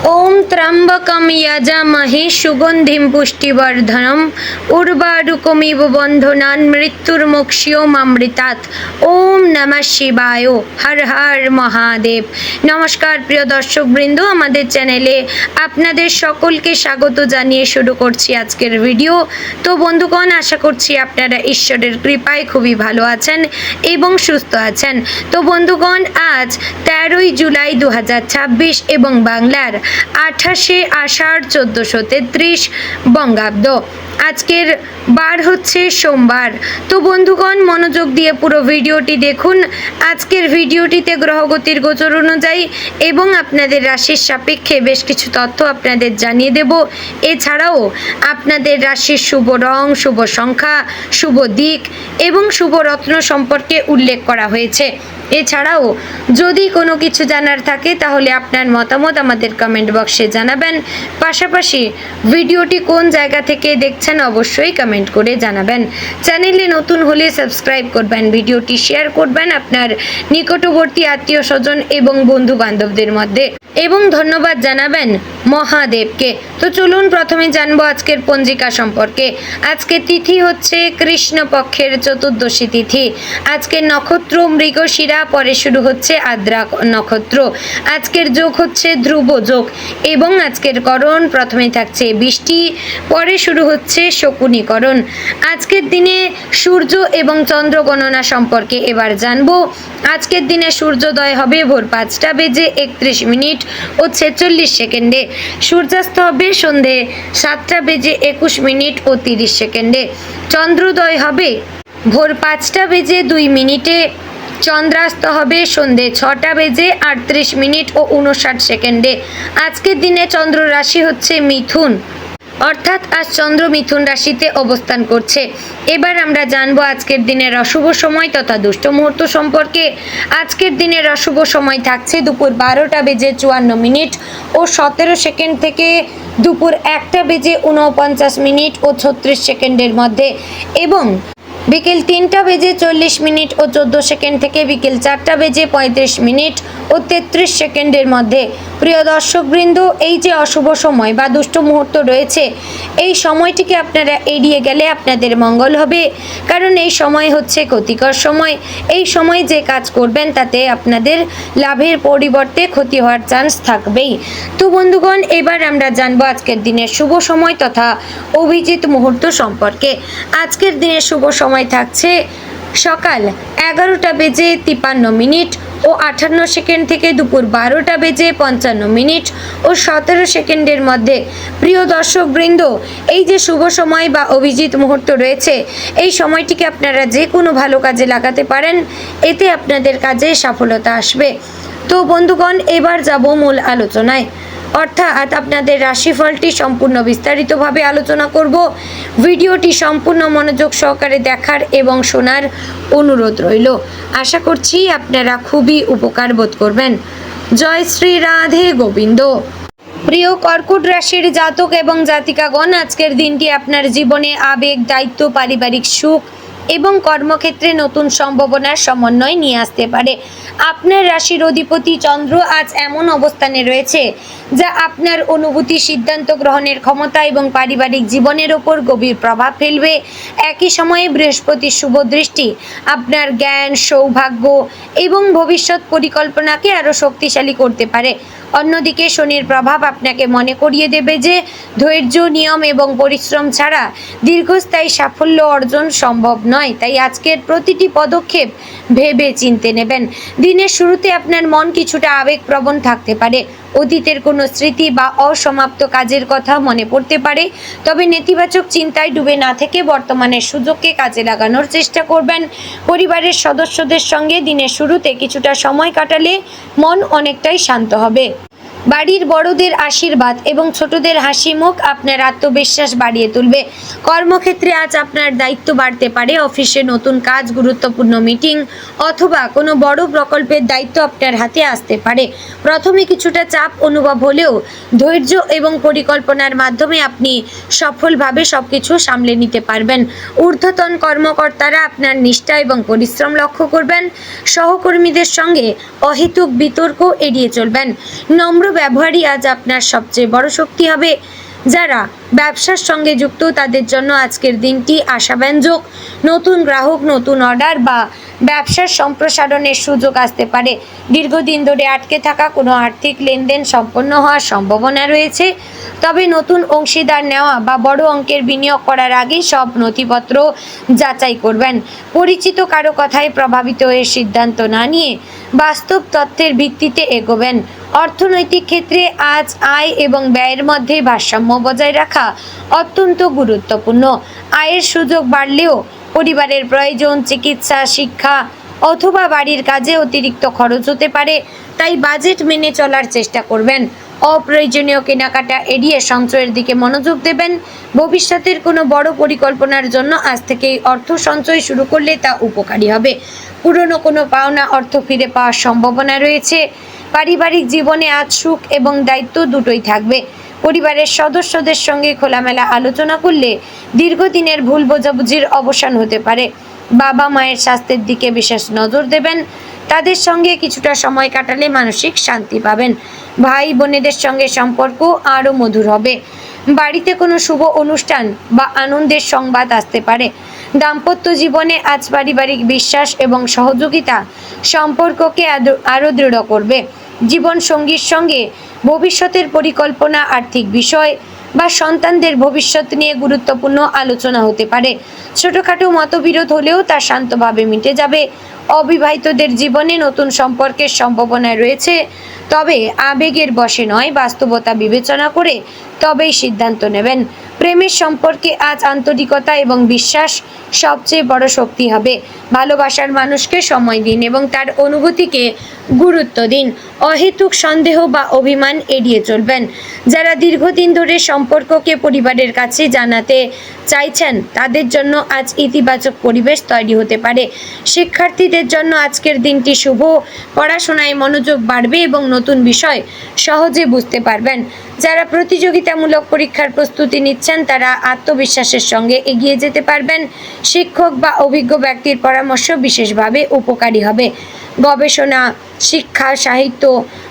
ओम त्र्यंबकम यजामहे सुगंधिं पुष्टिवर्धनम उर्वारुकमिव बंधनान् मृत्युर्मुक्षीयमामृतात्। ओम नमः शिवाय। हर हर महादेव। नमस्कार प्रिय दर्शक बृंद, আমাদের চ্যানেলে আপনাদের সকলকে স্বাগত জানিয়ে শুরু করছি আজকের ভিডিও। তো বন্ধুগণ, আশা করছি আপনারা ঈশ্বরের কৃপায় খুবই ভালো আছেন এবং সুস্থ আছেন। তো বন্ধুগণ, আজ 13ই জুলাই 2026 এবং বাংলার 28শে আষাঢ় 1433 বঙ্গাব্দ। আজকের বার হচ্ছে সোমবার। তো বন্ধুগণ, মনোযোগ দিয়ে পুরো ভিডিওটি দেখুন। আজকের ভিডিওটিতে গ্রহগতির গোচর অনুযায়ী এবং আপনাদের রাশির সাপেক্ষে বেশ কিছু তথ্য আপনাদের জানিয়ে দেব। এছাড়াও আপনাদের রাশির শুভ রং, শুভ সংখ্যা, শুভ দিক এবং শুভ রত্ন সম্পর্কে উল্লেখ করা হয়েছে। এছাড়াও যদি কোনো কিছু জানার থাকে তাহলে আপনার মতামত আমাদের কমেন্ট বক্সে জানাবেন। পাশাপাশি ভিডিওটি কোন জায়গা থেকে দেখছেন অবশ্যই কমেন্ট করে জানাবেন। চ্যানেলে নতুন হলে সাবস্ক্রাইব করবেন, ভিডিওটি শেয়ার করবেন আপনার নিকটবর্তী আত্মীয় স্বজন এবং বন্ধু বান্ধবদের মধ্যে এবং ধন্যবাদ জানাবেন মহাদেবকে। তো চলুন প্রথমে জানবো আজকের পঞ্জিকা সম্পর্কে। আজকের তিথি হচ্ছে কৃষ্ণপক্ষের চতুর্দশী তিথি। আজকের নক্ষত্র মৃগশিরা, পরে শুরু হচ্ছে আদ্রা নক্ষত্র। আজকের যোগ হচ্ছে ধ্রুব যোগ এবং আজকের করণ প্রথমে থাকছে বৃষ্টি, পরে শুরু হচ্ছে শকুনিকরণ। আজকের দিনে সূর্য এবং চন্দ্র গণনা সম্পর্কে এবার জানবো। আজকের দিনে সূর্যোদয় হবে ভোর 5টা বেজে 31 মিনিট ও 46 সেকেন্ডে। সূর্যাস্ত হবে সন্ধে 7টা বেজে 21 মিনিট ও 30 সেকেন্ডে। চন্দ্রোদয় হবে ভোর 5টা বেজে 2 মিনিটে। চন্দ্রাস্ত হবে সন্ধে 6টা বেজে 38 মিনিট ও 59 সেকেন্ডে। আজকের দিনে চন্দ্র রাশি হচ্ছে মিথুন, অর্থাৎ আজ চন্দ্র মিথুন রাশিতে অবস্থান করছে। এবার আমরা জানবো আজকের দিনের অশুভ সময় তথা দুষ্ট মুহূর্ত সম্পর্কে। আজকের দিনের অশুভ সময় থাকছে দুপুর 12টা বেজে 54 মিনিট ও 17 সেকেন্ড থেকে দুপুর 1টা বেজে 49 মিনিট ও 36 সেকেন্ডের মধ্যে এবং বিকেল 3টা বেজে 40 মিনিট ও 14 সেকেন্ড থেকে বিকেল 4টা বেজে 35 মিনিট ও 33 সেকেন্ডের মধ্যে। প্রিয় দর্শকবৃন্দ, এই যে অশুভ সময় বা দুষ্ট মুহূর্ত রয়েছে, এই সময়টিকে আপনারা এড়িয়ে গেলে আপনাদের মঙ্গল হবে, কারণ এই সময় হচ্ছে ক্ষতিকর সময়। এই সময় যে কাজ করবেন তাতে আপনাদের লাভের পরিবর্তে ক্ষতি হওয়ার চান্স থাকবেই। তো বন্ধুগণ, এবার আমরা জানবো আজকের দিনের শুভ সময় তথা অভিজিৎ মুহূর্ত সম্পর্কে। আজকের দিনের শুভ সময় থাকছে সকাল 11টা বেজে 53 মিনিট ও 58 সেকেন্ড থেকে দুপুর 12টা বেজে 55 মিনিট ও 17 সেকেন্ডের মধ্যে। প্রিয় দর্শকবৃন্দ, এই যে শুভ সময় বা অভিজিৎ মুহূর্ত রয়েছে, এই সময়টিকে আপনারা যে কোনো ভালো কাজে লাগাতে পারেন, এতে আপনাদের কাজে সফলতা আসবে। তো বন্ধুগণ, এবার যাব মূল আলোচনায়, অর্থাৎ আপনাদের রাশিফলটি সম্পূর্ণ বিস্তারিতভাবে আলোচনা করব। ভিডিওটি সম্পূর্ণ মনোযোগ সহকারে দেখার এবং শোনার অনুরোধ রইল। আশা করছি আপনারা খুবই উপকার বোধ করবেন। জয় শ্রী রাধে গোবিন্দ। প্রিয় কর্কট রাশির জাতক এবং জাতিকাগণ, আজকের দিনটি আপনার জীবনে আবেগ, দায়িত্ব, পারিবারিক সুখ এবং কর্মক্ষেত্রে নতুন সম্ভাবনার সমন্বয় নিয়ে আসতে পারে। আপনার রাশির অধিপতি চন্দ্র আজ এমন অবস্থানে রয়েছে যা আপনার অনুভূতি, সিদ্ধান্ত গ্রহণের ক্ষমতা এবং পারিবারিক জীবনের ওপর গভীর প্রভাব ফেলবে। একই সময়ে বৃহস্পতির শুভ দৃষ্টি আপনার জ্ঞান, সৌভাগ্য এবং ভবিষ্যৎ পরিকল্পনাকে আরও শক্তিশালী করতে পারে। অন্যদিকে শনির প্রভাব আপনাকে মনে করিয়ে দেবে যে ধৈর্য, নিয়ম এবং পরিশ্রম ছাড়া দীর্ঘস্থায়ী সাফল্য অর্জন সম্ভব নয়। তাই আজকের প্রতিটি পদক্ষেপ ভেবে চিন্তে নেবেন। দিনের শুরুতে আপনার মন কিছুটা আবেগপ্রবণ থাকতে পারে। অতীতের কোনো স্মৃতি বা অসমাপ্ত কাজের কথা মনে পড়তে পারে, তবে নেতিবাচক চিন্তায় ডুবে না থেকে বর্তমানের সুযোগকে কাজে লাগানোর চেষ্টা করবেন। পরিবারের সদস্যদের সঙ্গে দিনের শুরুতে কিছুটা সময় কাটালে মন অনেকটাই শান্ত হবে। বাড়ির বড়দের আশীর্বাদ এবং ছোটদের হাসি মুখ আপনার আত্মবিশ্বাস বাড়িয়ে তুলবে। কর্মক্ষেত্রে আজ আপনার দায়িত্ব বাড়তে পারে। অফিসে নতুন কাজ, গুরুত্বপূর্ণ মিটিং অথবা কোনো বড় প্রকল্পের দায়িত্ব আপনার হাতে আসতে পারে। প্রথমে কিছুটা চাপ অনুভব হলেও ধৈর্য এবং পরিকল্পনার মাধ্যমে আপনি সফলভাবে সবকিছু সামলে নিতে পারবেন। ঊর্ধ্বতন কর্মকর্তারা আপনার নিষ্ঠা এবং পরিশ্রম লক্ষ্য করবেন। সহকর্মীদের সঙ্গে অহেতুক বিতর্ক এড়িয়ে চলবেন। নম্র ব্যবহারই আজ আপনার সবচেয়ে বড় শক্তি হবে। যারা ব্যবসার সঙ্গে যুক্ত তাদের জন্য আজকের দিনটি আশাব্যঞ্জক। নতুন গ্রাহক, নতুন অর্ডার বা ব্যবসার সম্প্রসারণের সুযোগ আসতে পারে। দীর্ঘদিন ধরে আটকে থাকা কোনো আর্থিক লেনদেন সম্পন্ন হওয়ার সম্ভাবনা রয়েছে। তবে নতুন অংশীদার নেওয়া বা বড় অঙ্কের বিনিয়োগ করার আগেই সব নথিপত্র যাচাই করবেন। পরিচিত কারো কথায় প্রভাবিত হয়ে সিদ্ধান্ত না নিয়ে বাস্তব তথ্যের ভিত্তিতে এগোবেন। অর্থনৈতিক ক্ষেত্রে আজ আয় এবং ব্যয়ের মধ্যে ভারসাম্য বজায় রাখা অত্যন্ত গুরুত্বপূর্ণ। আয়ের সুযোগ বাড়লেও পরিবারের প্রয়োজন, চিকিৎসা, শিক্ষা অথবা বাড়ির কাজে অতিরিক্ত খরচ হতে পারে, তাই বাজেট মেনে চলার চেষ্টা করবেন। অপ্রয়োজনীয় কেনাকাটা এড়িয়ে সঞ্চয়ের দিকে মনোযোগ দেবেন। ভবিষ্যতের কোনো বড় পরিকল্পনার জন্য আজ থেকেই অর্থ সঞ্চয় শুরু করলে তা উপকারী হবে। পুরনো কোনো পাওনা অর্থ ফিরে পাওয়ার সম্ভাবনা রয়েছে। পারিবারিক জীবনে আজ সুখ এবং দায়িত্ব দুটোই থাকবে। পরিবারের সদস্যদের সঙ্গে খোলামেলা আলোচনা করলে দীর্ঘদিনের ভুল বোঝাবুঝির অবসান হতে পারে। বাবা মায়ের স্বাস্থ্যের দিকে বিশেষ নজর দেবেন। তাদের সঙ্গে কিছুটা সময় কাটালে মানসিক শান্তি পাবেন। ভাই বোনেদের সঙ্গে সম্পর্ক আরও মধুর হবে। বাড়িতে কোনো শুভ অনুষ্ঠান বা আনন্দের সংবাদ আসতে পারে। দাম্পত্য জীবনে আজ পারিবারিক বিশ্বাস এবং সহযোগিতা সম্পর্ককে আরও দৃঢ় করবে। জীবন সঙ্গীর সঙ্গে ভবিষ্যতের পরিকল্পনা, আর্থিক বিষয় বা সন্তানদের ভবিষ্যৎ নিয়ে গুরুত্বপূর্ণ আলোচনা হতে পারে। ছোটখাটো মতবিরোধ হলেও তা শান্তভাবে মিটে যাবে। অবিবাহিতদের জীবনে নতুন সম্পর্কের সম্ভাবনা রয়েছে, তবে আবেগের বশে নয়, বাস্তবতা বিবেচনা করে তবেই সিদ্ধান্ত নেবেন। প্রেমের সম্পর্কে আজ আন্তরিকতা এবং বিশ্বাস সবচেয়ে বড় শক্তি হবে। ভালোবাসার মানুষকে সময় দিন এবং তার অনুভূতিকে গুরুত্ব দিন। অহেতুক সন্দেহ বা অভিমান এড়িয়ে চলবেন। যারা দীর্ঘদিন ধরে সম্পর্ককে পরিবারের কাছে জানাতে চাইছেন তাদের জন্য আজ ইতিবাচক পরিবেশ তৈরি হতে পারে। শিক্ষার্থীদের জন্য আজকের দিনটি শুভ। পড়াশোনায় মনোযোগ বাড়বে এবং নতুন বিষয় সহজে বুঝতে পারবেন। যারা প্রতিযোগিতামূলক পরীক্ষার প্রস্তুতি নিচ্ছেন তারা আত্মবিশ্বাসের সঙ্গে এগিয়ে যেতে পারবেন। শিক্ষক বা অভিজ্ঞ ব্যক্তির পরামর্শ বিশেষভাবে উপকারী হবে। গবেষণা, শিক্ষা, সাহিত্য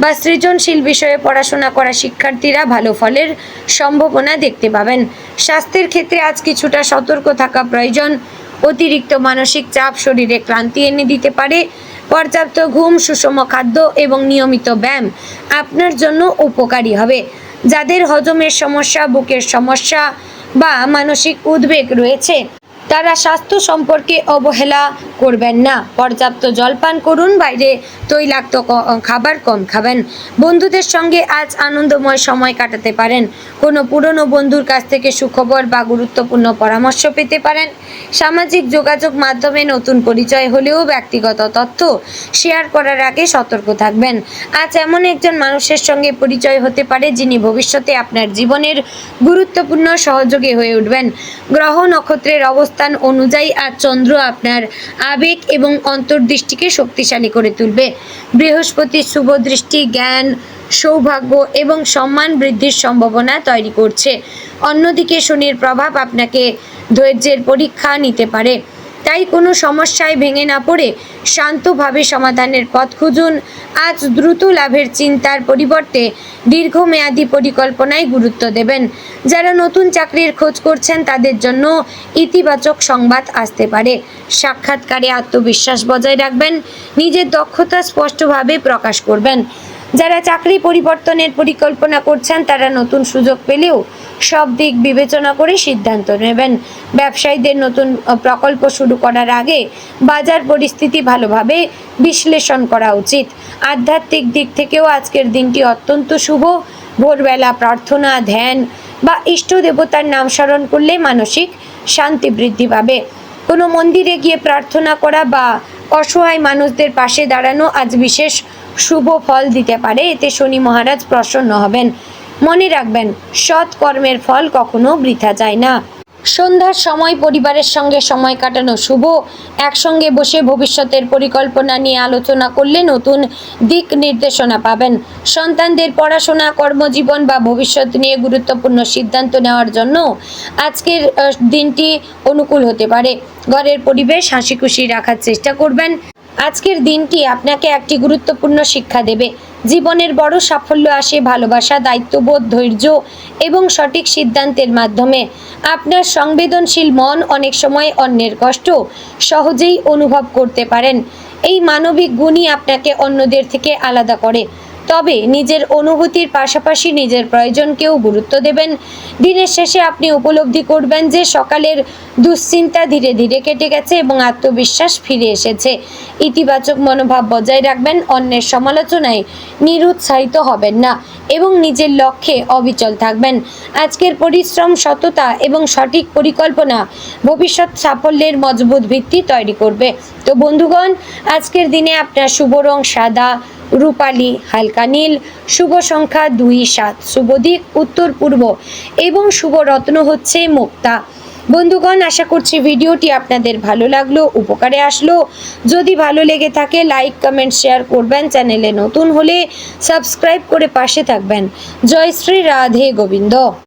বা সৃজনশীল বিষয়ে পড়াশোনা করা শিক্ষার্থীরা ভালো ফলের সম্ভাবনা দেখতে পাবেন। স্বাস্থ্যের ক্ষেত্রে আজ কিছুটা সতর্ক থাকা প্রয়োজন। অতিরিক্ত মানসিক চাপ শরীরে ক্লান্তি এনে দিতে পারে। পর্যাপ্ত ঘুম, সুষম খাদ্য এবং নিয়মিত ব্যায়াম আপনার জন্য উপকারী হবে। যাদের হজমের সমস্যা, বুকের সমস্যা বা মানসিক উদ্বেগ রয়েছে তারা স্বাস্থ্য সম্পর্কে অবহেলা করবেন না। পর্যাপ্ত জল পান করুন। বাইরে তৈলাক্ত খাবার কম খাবেন। বন্ধুদের সঙ্গে আজ আনন্দময় সময় কাটাতে পারেন। কোনো পুরনো বন্ধুর কাছ থেকে সুখবর বা গুরুত্বপূর্ণ পরামর্শ পেতে পারেন। সামাজিক যোগাযোগ মাধ্যমে নতুন পরিচয় হলেও ব্যক্তিগত তথ্য শেয়ার করার আগে সতর্ক থাকবেন। আজ এমন একজন মানুষের সঙ্গে পরিচয় হতে পারে যিনি ভবিষ্যতে আপনার জীবনের গুরুত্বপূর্ণ সহযোগী হয়ে উঠবেন। গ্রহ নক্ষত্রের অবস্থান অনুযায়ী আজ চন্দ্র আপনার আবেগ এবং অন্তর্দৃষ্টিকে শক্তিশালী করে তুলবে। বৃহস্পতির শুভ দৃষ্টি জ্ঞান, সৌভাগ্য এবং সম্মান বৃদ্ধির সম্ভাবনা তৈরি করছে। অন্যদিকে শনির প্রভাব আপনাকে ধৈর্যের পরীক্ষা নিতে পারে। তাই কোনো সমস্যায় ভেঙে না পড়ে শান্তভাবে সমাধানের পথ খুঁজুন। আজ দ্রুত লাভের চিন্তার পরিবর্তে দীর্ঘমেয়াদী পরিকল্পনায় গুরুত্ব দেবেন। যারা নতুন চাকরির খোঁজ করছেন তাদের জন্য ইতিবাচক সংবাদ আসতে পারে। সাক্ষাৎকারে আত্মবিশ্বাস বজায় রাখবেন। নিজের দক্ষতা স্পষ্টভাবে প্রকাশ করবেন। যারা চাকরি পরিবর্তনের পরিকল্পনা করছেন তারা নতুন সুযোগ পেলেও সব দিক বিবেচনা করে সিদ্ধান্ত নেবেন। ব্যবসায়ীদের নতুন প্রকল্প শুরু করার আগে বাজার পরিস্থিতি ভালোভাবে বিশ্লেষণ করা উচিত। আধ্যাত্মিক দিক থেকেও আজকের দিনটি অত্যন্ত শুভ। ভোরবেলা প্রার্থনা, ধ্যান বা ইষ্ট দেবতার নাম স্মরণ করলে মানসিক শান্তি বৃদ্ধি পাবে। কোনো মন্দিরে গিয়ে প্রার্থনা করা বা অসহায় মানুষদের পাশে দাঁড়ানো আজ বিশেষ শুভ ফল দিতে পারে। এতে শনি মহারাজ প্রসন্ন হবেন। মনে রাখবেন, সৎ কর্মের ফল কখনো বৃথা যায় না। সন্ধ্যার সময় পরিবারের সঙ্গে সময় কাটানো শুভ। একসঙ্গে বসে ভবিষ্যতের পরিকল্পনা নিয়ে আলোচনা করলে নতুন দিক নির্দেশনা পাবেন। সন্তানদের পড়াশোনা, কর্মজীবন বা ভবিষ্যৎ নিয়ে গুরুত্বপূর্ণ সিদ্ধান্ত নেওয়ার জন্য আজকের দিনটি অনুকূল হতে পারে। ঘরের পরিবেশ হাসিখুশি রাখার চেষ্টা করবেন। আজকের দিনটি আপনাকে একটি গুরুত্বপূর্ণ শিক্ষা দেবে। জীবনের বড় সাফল্য আসে ভালোবাসা, দায়িত্ববোধ, ধৈর্য এবং সঠিক সিদ্ধান্তের মাধ্যমে। আপনার সংবেদনশীল মন অনেক সময় অন্যের কষ্ট সহজেই অনুভব করতে পারেন। এই মানবিক গুণই আপনাকে অন্যদের থেকে আলাদা করে। তবে নিজের অনুভূতির পাশাপাশি নিজের প্রয়োজনকেও গুরুত্ব দেবেন। দিনের শেষে আপনি উপলব্ধি করবেন যে সকালের দুশ্চিন্তা ধীরে ধীরে কেটে গেছে এবং আত্মবিশ্বাস ফিরে এসেছে। ইতিবাচক মনোভাব বজায় রাখবেন, অন্যের সমালোচনায় নিরুৎসাহিত হবেন না এবং নিজের লক্ষ্যে অবিচল থাকবেন। আজকের পরিশ্রম, সততা এবং সঠিক পরিকল্পনা ভবিষ্যৎ সাফল্যের মজবুত ভিত্তি তৈরি করবে। তো বন্ধুগণ, আজকের দিনে আপনার শুভ রং সাদা, রূপালী, হালকা নীল, শুভ সংখ্যা 2, 7, শুভ দিক উত্তর পূর্ব এবং শুভ রত্ন হচ্ছে মুক্তা। বন্ধুগণ, আশা করছি ভিডিওটি আপনাদের ভালো লাগলো, উপকারে আসলো। যদি ভালো লেগে থাকে লাইক, কমেন্ট, শেয়ার করবেন। চ্যানেলে নতুন হলে সাবস্ক্রাইব করে পাশে থাকবেন। জয় শ্রী রাধে গোবিন্দ।